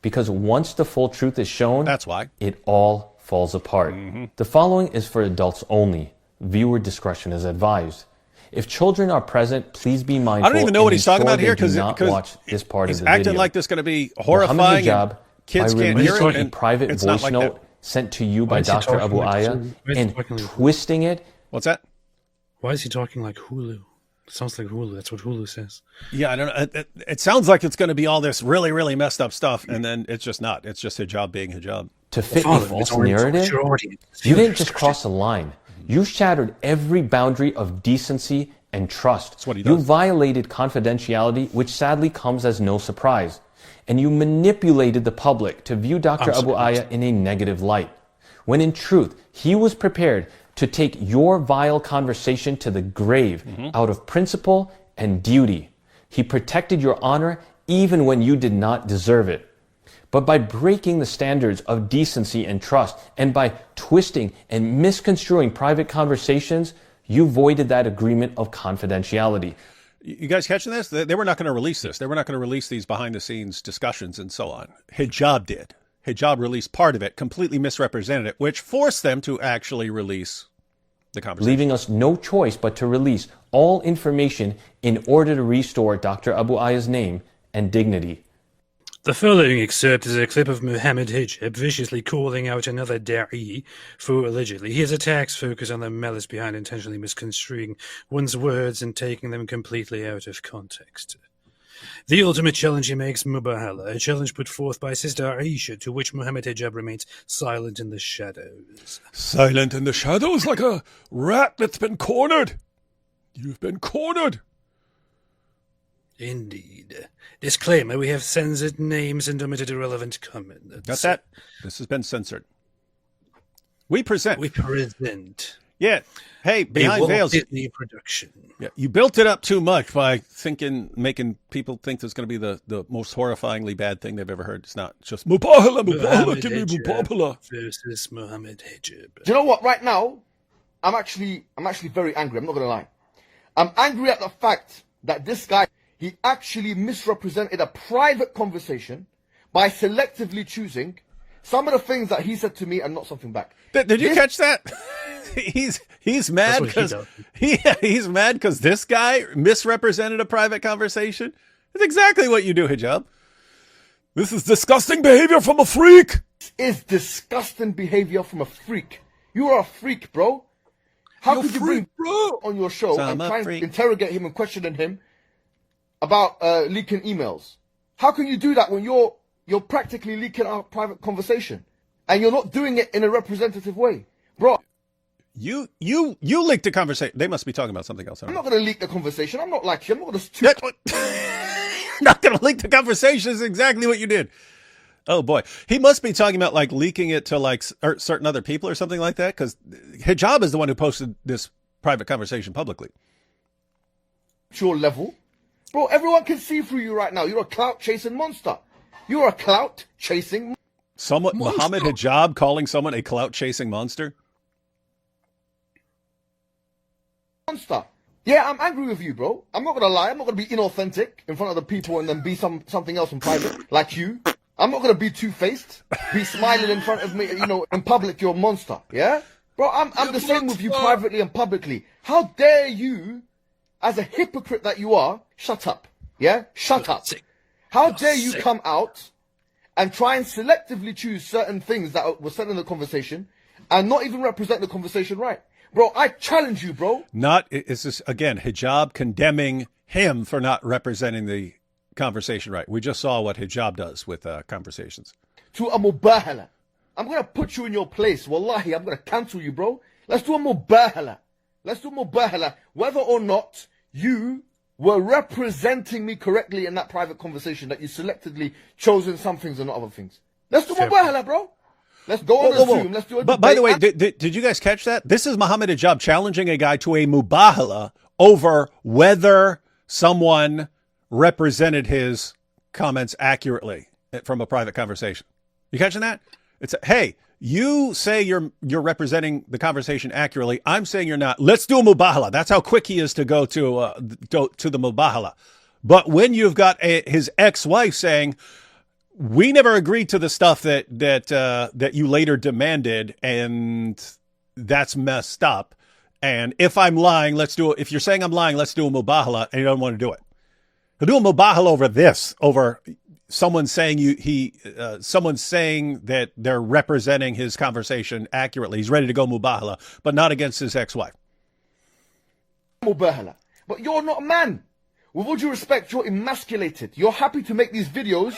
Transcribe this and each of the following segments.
Because once the full truth is shown, that's why it all falls apart. The following is for adults only. Viewer discretion is advised. If children are present, please be mindful. I don't even know what he's talking about here because watch this part he's of the acting video. like this is going to be horrifying. Hijab, kids by can't hear it. releasing a private voice like note that. sent to you by Dr. Abu Aya and twisting it. What's that? Why is he talking like Hulu? It sounds like Hulu. That's what Hulu says. Yeah, I don't know. It sounds like it's going to be all this really, really messed up stuff, and then it's just not. It's just hijab being hijab. To fit a false narrative, you didn't just cross a line. You shattered every boundary of decency and trust. That's what he does. You violated confidentiality, which sadly comes as no surprise. And you manipulated the public to view Dr. Abu Aya in a negative light, when in truth, he was prepared to take your vile conversation to the grave out of principle and duty. He protected your honor even when you did not deserve it. But by breaking the standards of decency and trust, and by twisting and misconstruing private conversations, you voided that agreement of confidentiality. You guys catching this? They were not going to release this. They were not going to release these behind-the-scenes discussions and so on. Hijab did. Hijab released part of it, completely misrepresented it, which forced them to actually release the conversation. Leaving us no choice but to release all information in order to restore Dr. Abu Aya's name and dignity. The following excerpt is a clip of Mohammad Hijab viciously calling out another da'i for allegedly his attacks focus on the malice behind intentionally misconstruing one's words and taking them completely out of context. The ultimate challenge he makes, mubahala, a challenge put forth by Sister Aisha, to which Mohammad Hijab remains silent in the shadows. Silent in the shadows like a rat that's been cornered. You've been cornered. Indeed. Disclaimer, we have censored names and omitted irrelevant comments. Got that? This has been censored. We present. Yeah. Hey, Behind Veils. Disney production. Yeah, you built it up too much by making people think there's going to be the most horrifyingly bad thing they've ever heard. It's not. It's just mubahala, give me mubahala. Versus Mohammad Hijab. Do you know what? Right now, I'm actually very angry. I'm not going to lie. I'm angry at the fact that this guy, he actually misrepresented a private conversation by selectively choosing some of the things that he said to me and not something back. Did you catch that? He's mad because he's mad because this guy misrepresented a private conversation. That's exactly what you do, Hijab. This is disgusting behavior from a freak. This is disgusting behavior from a freak. You are a freak, bro. How could you bring bro on your show and try and interrogate him and question him about leaking emails? How can you do that when you're practically leaking our private conversation and you're not doing it in a representative way, bro? You leaked the conversation. They must be talking about something else. I'm not going to leak the conversation. I'm not like you. I'm not going to. Not going to leak the conversation is exactly what you did. Oh boy, he must be talking about like leaking it to like certain other people or something like that. Because Hijab is the one who posted this private conversation publicly. Your level, bro. Everyone can see through you right now. You're a clout chasing monster. You're a clout chasing. Mohammed Hijab calling someone a clout chasing monster. Monster. Yeah, I'm angry with you, bro. I'm not gonna lie. I'm not gonna be inauthentic in front of the people and then be something else in private, like you. I'm not gonna be two-faced, be smiling in front of me, in public. You're a monster, yeah, bro. I'm the same with you privately and publicly. How dare you, as a hypocrite that you are, shut up, yeah, shut up. How dare you come out and try and selectively choose certain things that were said in the conversation and not even represent the conversation right? Bro, I challenge you, bro. Is this, again, Hijab condemning him for not representing the conversation right. We just saw what Hijab does with conversations. To a mubahala. I'm going to put you in your place. Wallahi, I'm going to cancel you, bro. Let's do a mubahala. Let's do mubahala. Whether or not you were representing me correctly in that private conversation, that you selectively chosen some things and not other things. Let's do mubahala, bro. Let's go on Zoom. Let's do it. But by the way, did you guys catch that? This is Mohammad Hijab challenging a guy to a mubahala over whether someone represented his comments accurately from a private conversation. You catching that? It's hey, you say you're representing the conversation accurately. I'm saying you're not. Let's do a mubahala. That's how quick he is to go to the mubahala. But when you've got his ex-wife saying, we never agreed to the stuff that you later demanded, and that's messed up. And if I'm lying, let's do it. If you're saying I'm lying, let's do a mubahala, and you don't want to do it. He'll do a mubahala over someone saying someone saying that they're representing his conversation accurately. He's ready to go mubahala, but not against his ex-wife. Mubahala. But you're not a man. With all due respect, you're emasculated. You're happy to make these videos,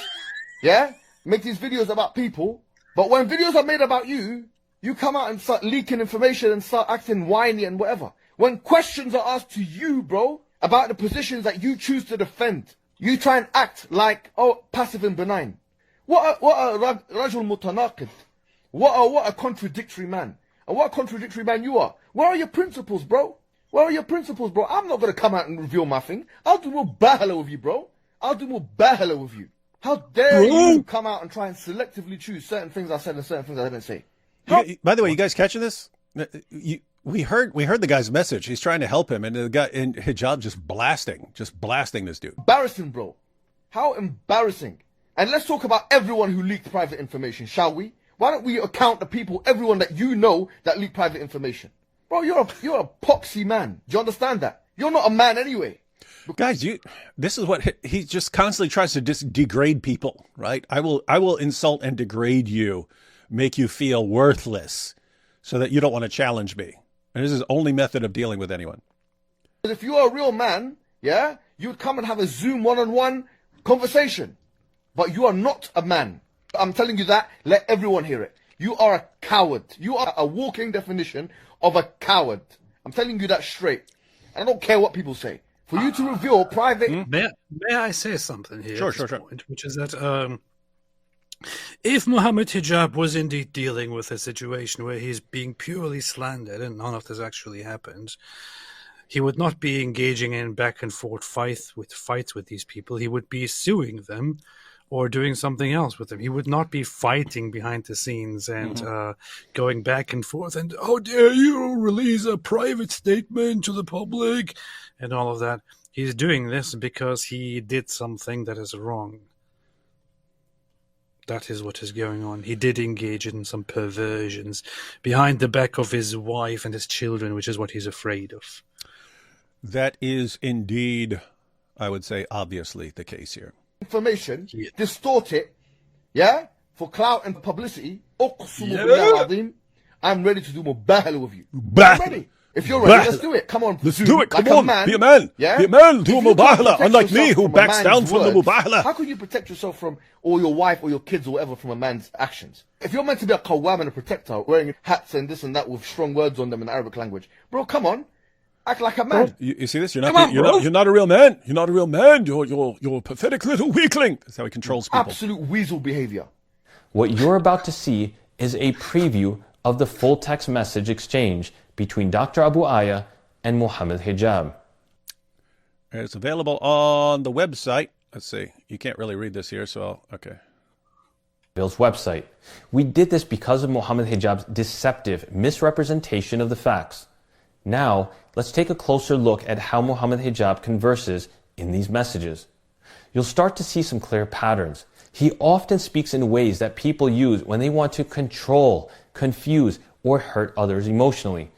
yeah? Make these videos about people. But when videos are made about you, you come out and start leaking information and start acting whiny and whatever. When questions are asked to you, bro, about the positions that you choose to defend, you try and act like, oh, passive and benign. What a rajul mutanaqid. What a contradictory man. And what a contradictory man you are. Where are your principles, bro? Where are your principles, bro? I'm not going to come out and reveal my thing. I'll do mubahala with you, bro. I'll do mubahala with you. How dare you come out and try and selectively choose certain things I said and certain things I didn't say. By the way, you guys catching this? We heard the guy's message. He's trying to help him, and the guy in hijab just blasting this dude. Embarrassing, bro. How embarrassing. And let's talk about everyone who leaked private information, shall we? Why don't we account the people, everyone that you know that leaked private information? Bro, you're a poxy man. Do you understand that? You're not a man anyway. Guys, this is what he just constantly tries to degrade people, right? I will insult and degrade you, make you feel worthless, so that you don't want to challenge me. And this is the only method of dealing with anyone. If you are a real man, yeah, you would come and have a Zoom one-on-one conversation. But you are not a man. I'm telling you that. Let everyone hear it. You are a coward. You are a walking definition of a coward. I'm telling you that straight. I don't care what people say. For you to reveal private... May I say something here? Sure. Point, which is that if Mohammad Hijab was indeed dealing with a situation where he's being purely slandered and none of this actually happened, he would not be engaging in back and forth fights with these people. He would be suing them or doing something else with them. He would not be fighting behind the scenes and going back and forth and, how dare you release a private statement to the public and all of that. He's doing this because he did something that is wrong. That is what is going on. He did engage in some perversions behind the back of his wife and his children, which is what he's afraid of. That is indeed, I would say, obviously the case here. Information, distort it, yeah, for clout and publicity. I'm ready to do mubahala with you. I'm ready. If you're ready, let's do it. Come on, let's do it. Come on, be a man. Yeah? Be a man. Do a mubahala. Unlike me, who backs down from the mubahala. How can you protect yourself from, or your wife or your kids or whatever, from a man's actions? If you're meant to be a qawwam and a protector, wearing hats and this and that with strong words on them in Arabic language, bro, come on. Act like a man. You see this? You're not a real man. You're not a real man. You're a pathetic little weakling. That's how he controls people. Absolute weasel behavior. What you're about to see is a preview of the full text message exchange between Dr. Abu Aya and Mohammad Hijab. It's available on the website. Let's see. You can't really read this here, so okay. Bill's website. We did this because of Mohammad Hijab's deceptive misrepresentation of the facts. Now, let's take a closer look at how Mohammad Hijab converses in these messages. You'll start to see some clear patterns. He often speaks in ways that people use when they want to control, confuse, or hurt others emotionally.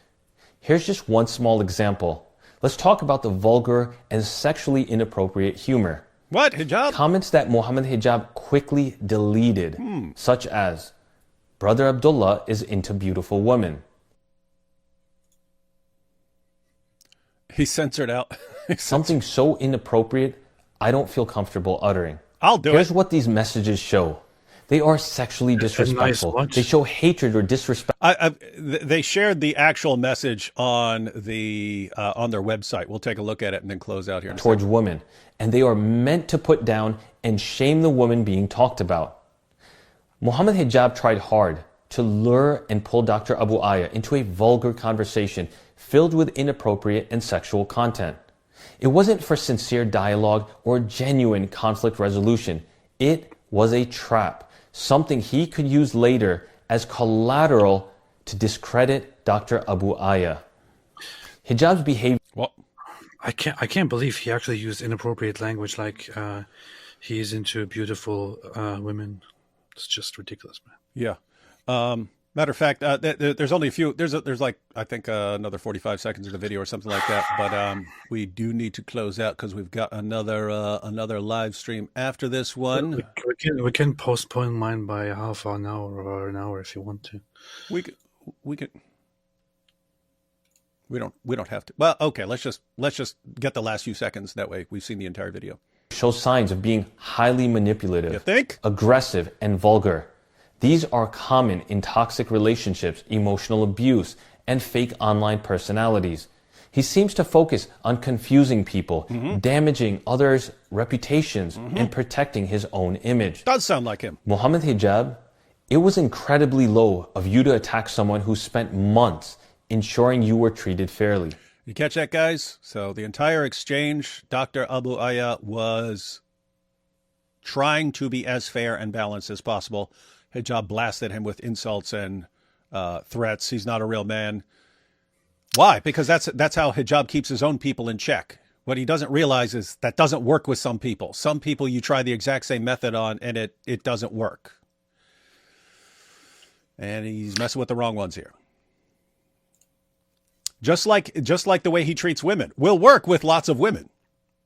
Here's just one small example. Let's talk about the vulgar and sexually inappropriate humor. What, Hijab? Comments that Mohammad Hijab quickly deleted, such as, Brother Abdullah is into beautiful women. He censored out. Something so inappropriate, I don't feel comfortable uttering. I'll do Here's it. what these messages show. They are sexually disrespectful. Nice They show hatred or disrespect. They shared the actual message on their website. We'll take a look at it and then close out here. Towards women. And they are meant to put down and shame the woman being talked about. Mohammad Hijab tried hard to lure and pull Dr. Abu Aya into a vulgar conversation filled with inappropriate and sexual content. It wasn't for sincere dialogue or genuine conflict resolution. It was a trap, something he could use later as collateral to discredit Dr. Abu Aya. Hijab's behavior... I can't believe he actually used inappropriate language. Like he's into beautiful women. It's just ridiculous, man. Yeah. Matter of fact, there's only a few. There's like I think another 45 seconds of the video or something like that. But we do need to close out because we've got another live stream after this one. We can postpone mine by half an hour or an hour if you want to. We could. We don't have to. Well, okay. Let's just get the last few seconds. That way, we've seen the entire video. Show signs of being highly manipulative, You think? aggressive, and vulgar. These are common in toxic relationships, emotional abuse, and fake online personalities. He seems to focus on confusing people, damaging others' reputations, and protecting his own image. Does sound like him. Mohammad Hijab, it was incredibly low of you to attack someone who spent months ensuring you were treated fairly. You catch that, guys? So the entire exchange, Dr. Abu Aya was trying to be as fair and balanced as possible. Hijab blasted him with insults and threats. He's not a real man. Why? Because that's how Hijab keeps his own people in check. What he doesn't realize is that doesn't work with some people. Some people you try the exact same method on and it doesn't work. And he's messing with the wrong ones here. Just like the way he treats women will work with lots of women,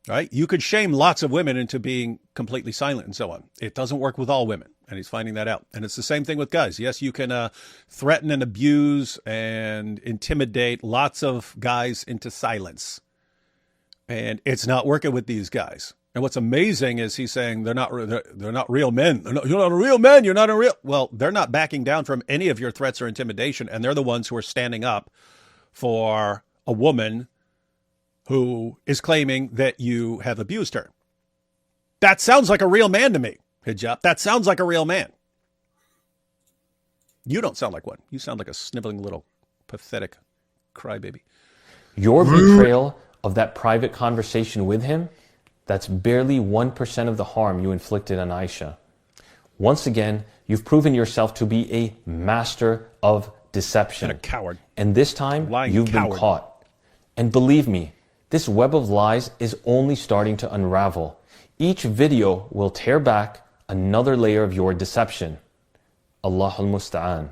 right? You could shame lots of women into being completely silent and so on. It doesn't work with all women, and he's finding that out. And it's the same thing with guys. Yes, you can threaten and abuse and intimidate lots of guys into silence, and it's not working with these guys. And what's amazing is he's saying they're not real men. You're not a real man. You're not a real. Well, they're not backing down from any of your threats or intimidation, and they're the ones who are standing up for a woman who is claiming that you have abused her. That sounds like a real man to me, Hijab. That sounds like a real man. You don't sound like one. You sound like a sniveling little pathetic crybaby. Your betrayal of that private conversation with him, that's barely 1% of the harm you inflicted on Aisha. Once again, you've proven yourself to be a master of deception. And a coward. And this time, you've been coward. caught. And believe me, this web of lies is only starting to unravel. Each video will tear back another layer of your deception. Allahul Musta'an.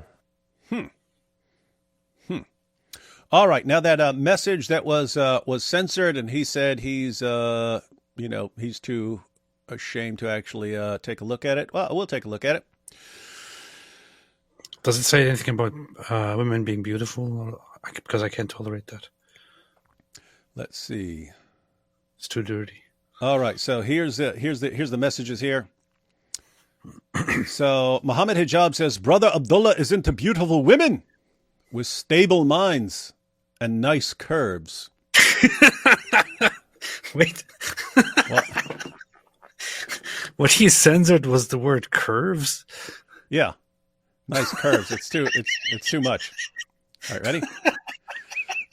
All right. Now that message that was censored, and he said he's he's too ashamed to actually take a look at it. Well, we'll take a look at it. Does it say anything about women being beautiful? Because I can't tolerate that. Let's see. It's too dirty. All right. So here's the messages here. So Mohammed Hijab says, Brother Abdullah is into beautiful women with stable minds and nice curves. Wait. What he censored was the word curves? Yeah. Nice curves. It's too much. All right, ready?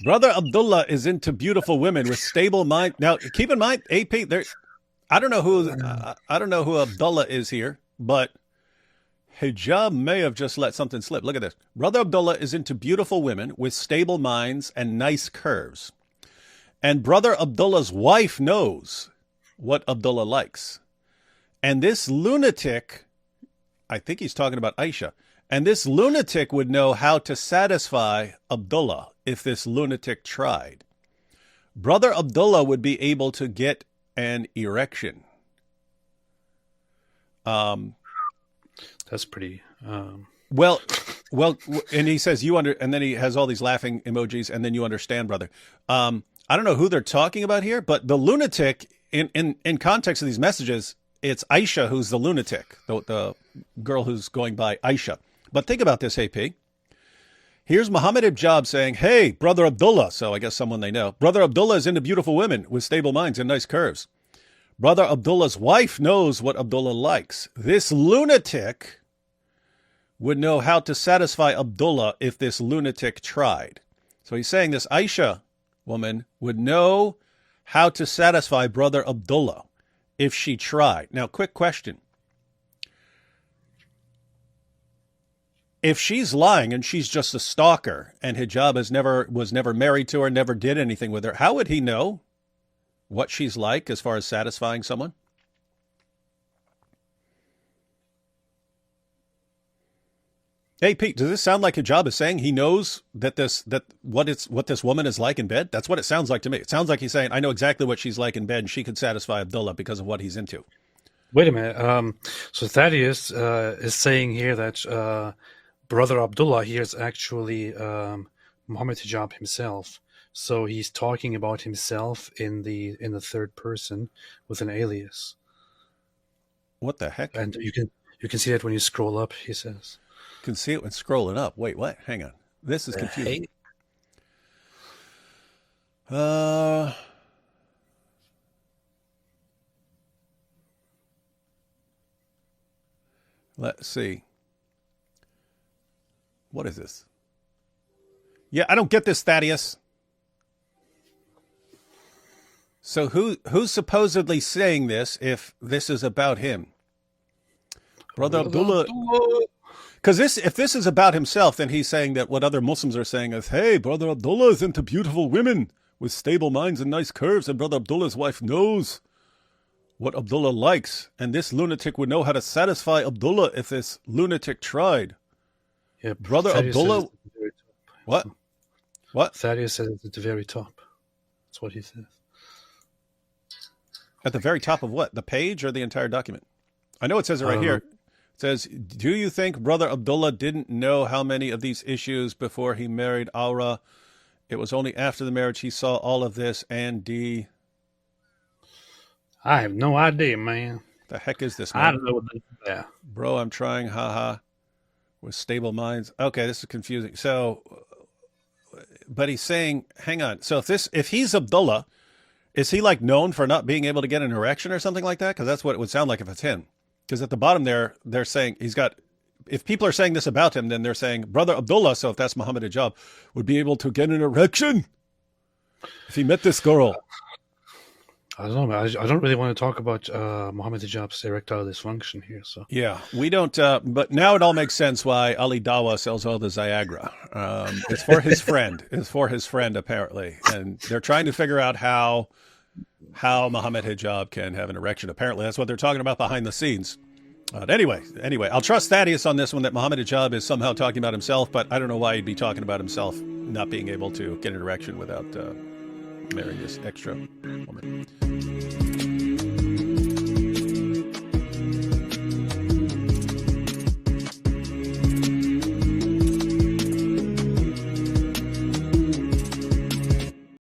Brother Abdullah is into beautiful women with stable mind. Now, keep in mind, AP. I don't know who Abdullah is here, but Hijab may have just let something slip. Look at this. Brother Abdullah is into beautiful women with stable minds and nice curves, and Brother Abdullah's wife knows what Abdullah likes, and this lunatic, I think he's talking about Aisha. And this lunatic would know how to satisfy Abdullah if this lunatic tried. Brother Abdullah would be able to get an erection. That's pretty. Well, and he says and then he has all these laughing emojis, and then you understand, brother. I don't know who they're talking about here, but the lunatic in context of these messages, it's Aisha who's the lunatic, the girl who's going by Aisha. But think about this, AP. Here's Mohammed Hijab saying, hey, Brother Abdullah. So I guess someone they know. Brother Abdullah is into beautiful women with stable minds and nice curves. Brother Abdullah's wife knows what Abdullah likes. This lunatic would know how to satisfy Abdullah if this lunatic tried. So he's saying this Aisha woman would know how to satisfy Brother Abdullah if she tried. Now, quick question. If she's lying and she's just a stalker and Hijab was never married to her, never did anything with her, how would he know what she's like as far as satisfying someone? Hey Pete, does this sound like Hijab is saying he knows that what this woman is like in bed? That's what it sounds like to me. It sounds like he's saying, I know exactly what she's like in bed, and she could satisfy Abdullah because of what he's into. Wait a minute. So Thaddeus is saying here that brother Abdullah here is actually Muhammad Hijab himself. So he's talking about himself in the third person with an alias. What the heck? And you can see that when you scroll up, he says. You can see it when scrolling up. Wait, what? Hang on. This is confusing. Let's see. What is this? Yeah, I don't get this, Thaddeus. So who's supposedly saying this if this is about him? Brother Abdullah. Because if this is about himself, then he's saying that what other Muslims are saying is, hey, Brother Abdullah is into beautiful women with stable minds and nice curves, and Brother Abdullah's wife knows what Abdullah likes, and this lunatic would know how to satisfy Abdullah if this lunatic tried. Yeah, Brother Thaddeus Abdullah. What? What? Thaddeus says it's at the very top. That's what he says. At the very top of what? The page or the entire document? I know it says it right here. It says, do you think Brother Abdullah didn't know how many of these issues before he married Aura? It was only after the marriage he saw all of this and D. I have no idea, man. The heck is this, man? I don't know what this is about. Bro, I'm trying, haha, with stable minds. Okay, this is confusing. So, but he's saying, hang on. So if he's Abdullah, is he like known for not being able to get an erection or something like that? Because that's what it would sound like if it's him. Because at the bottom there, they're saying he's got, if people are saying this about him, then they're saying Brother Abdullah, so if that's Muhammad Hijab, would be able to get an erection if he met this girl. I don't know. I don't really want to talk about Muhammad Hijab's erectile dysfunction here. So yeah, we don't. But now it all makes sense why Ali Dawa sells all the Viagra. It's for his friend. It's for his friend apparently, and they're trying to figure out how Muhammad Hijab can have an erection. Apparently, that's what they're talking about behind the scenes. Anyway, I'll trust Thaddeus on this one that Muhammad Hijab is somehow talking about himself, but I don't know why he'd be talking about himself not being able to get an erection without marrying this extra woman.